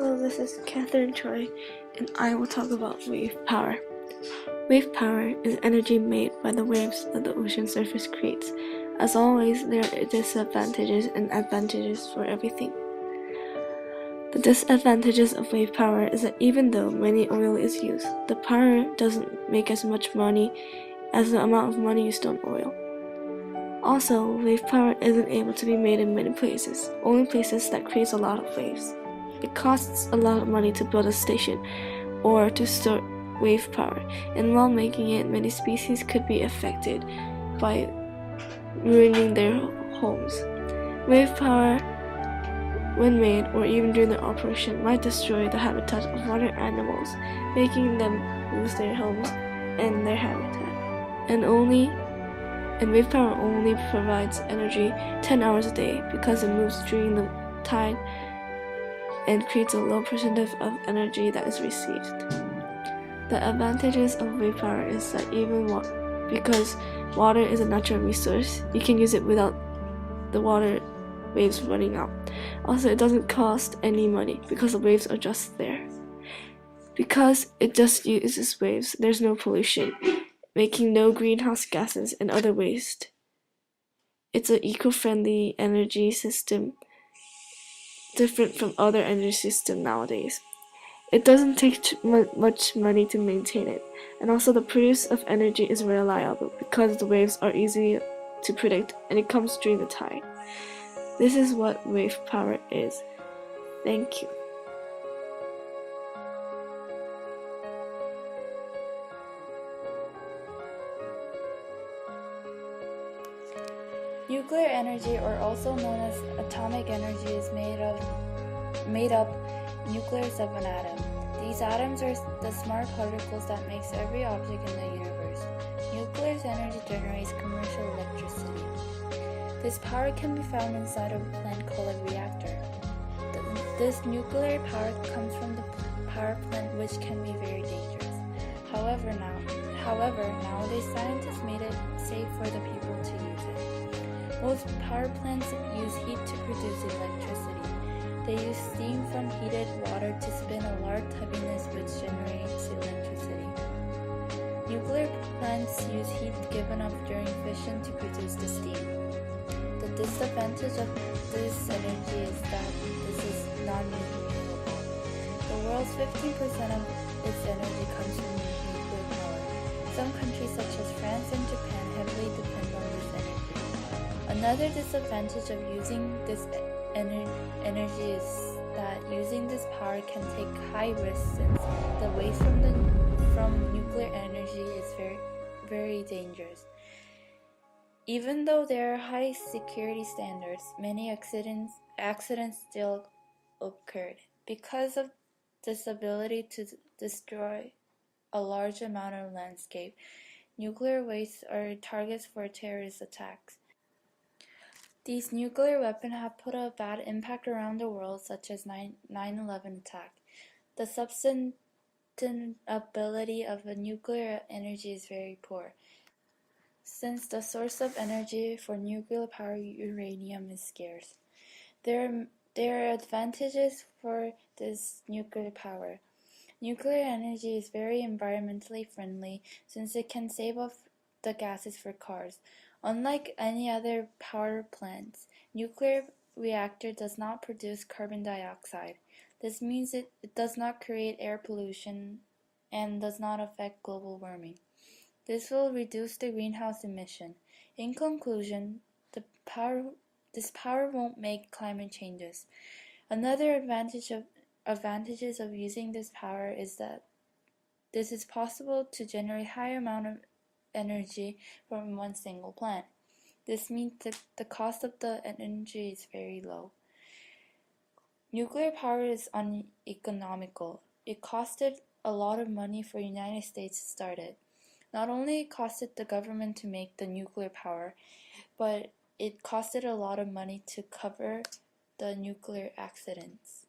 Hello, this is Catherine Choi, and I will talk about wave power. Wave power is energy made by the waves that the ocean surface creates. As always, there are disadvantages and advantages for everything. The disadvantages of wave power is that even though many oil is used, the power doesn't make as much money as the amount of money used on oil. Also, wave power isn't able to be made in many places, only places that creates a lot of waves. It costs a lot of money to build a station or to store wave power, and while making it, many species could be affected by ruining their homes. Wave power, when made or even during their operation, might destroy the habitat of water animals, making them lose their homes and their habitat. And wave power only provides energy 10 hours a day because it moves during the tide and creates a low percentage of energy that is received. The advantages of wave power is that because water is a natural resource, you can use it without the water waves running out. Also, it doesn't cost any money because the waves are just there. Because it just uses waves, there's no pollution, making no greenhouse gases and other waste. It's an eco-friendly energy system, different from other energy systems nowadays. It doesn't take much money to maintain it, and also the produce of energy is reliable because the waves are easy to predict and it comes during the tide. This is what wave power is. Thank you. Nuclear energy, or also known as atomic energy, is made up nucleus of an atom. These atoms are the smart particles that makes every object in the universe. Nuclear energy generates commercial electricity. This power can be found inside of a plant called a reactor. This nuclear power comes from the power plant, which can be very dangerous. However, nowadays scientists made it safe for the people to use it. Most power plants use heat to produce electricity. They use steam from heated water to spin a large turbine which generates electricity. Nuclear plants use heat given off during fission to produce the steam. The disadvantage of this energy is that this is non-renewable. The world's 15% of its energy comes from nuclear power. Some countries such as France and Japan heavily depend on this energy. Another disadvantage of using this energy is that using this power can take high risks since the waste from nuclear energy is very dangerous. Even though there are high security standards, many accidents still occurred. Because of this ability to destroy a large amount of landscape, nuclear wastes are targets for terrorist attacks. These nuclear weapons have put a bad impact around the world, such as 9/11 attack. The sustainability of nuclear energy is very poor, since the source of energy for nuclear power, uranium, is scarce. There are advantages for this nuclear power. Nuclear energy is very environmentally friendly since it can save off the gases for cars. Unlike any other power plants, nuclear reactor does not produce carbon dioxide. This means it does not create air pollution and does not affect global warming. This will reduce the greenhouse emission. In conclusion, this power won't make climate changes. Another advantages of using this power is that this is possible to generate high amount of energy from one single plant. This means that the cost of the energy is very low. Nuclear power is uneconomical. It costed a lot of money for the United States to start it. Not only it costed the government to make the nuclear power, but it costed a lot of money to cover the nuclear accidents.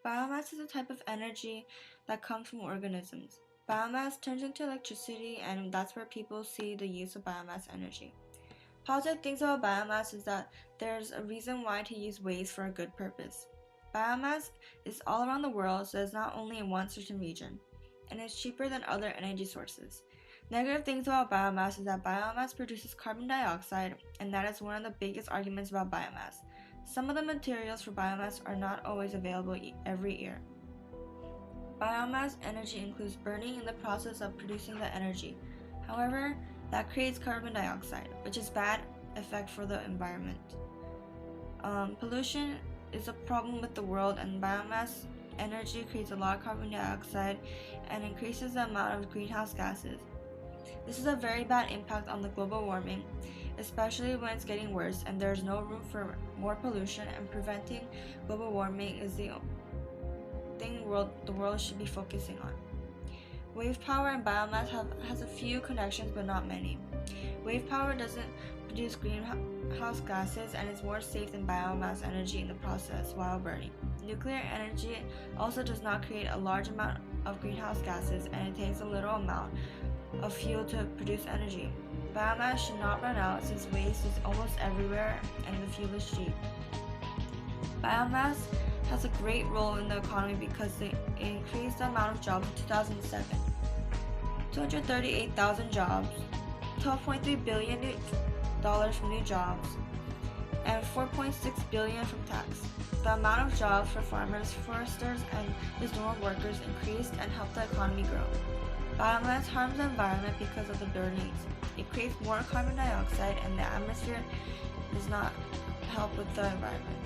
Biomass is a type of energy that comes from organisms. Biomass turns into electricity, and that's where people see the use of biomass energy. Positive things about biomass is that there's a reason why to use waste for a good purpose. Biomass is all around the world, so it's not only in one certain region, and it's cheaper than other energy sources. Negative things about biomass is that biomass produces carbon dioxide, and that is one of the biggest arguments about biomass. Some of the materials for biomass are not always available every year. Biomass energy includes burning in the process of producing the energy. However, that creates carbon dioxide, which is bad effect for the environment. Pollution is a problem with the world, and biomass energy creates a lot of carbon dioxide and increases the amount of greenhouse gases. This is a very bad impact on the global warming, especially when it's getting worse and there's no room for more pollution, and preventing global warming is the thing the world should be focusing on. Wave power and biomass has a few connections but not many. Wave power doesn't produce greenhouse gases and is more safe than biomass energy in the process while burning. Nuclear energy also does not create a large amount of greenhouse gases, and it takes a little amount of fuel to produce energy. Biomass should not run out since waste is almost everywhere and the fuel is cheap. Biomass has a great role in the economy because it increased the amount of jobs in 2007. 238,000 jobs, $12.3 billion from new jobs, and $4.6 billion from tax. The amount of jobs for farmers, foresters, and seasonal workers increased and helped the economy grow. Biomass harms the environment because of the burnings. It creates more carbon dioxide, and the atmosphere does not help with the environment.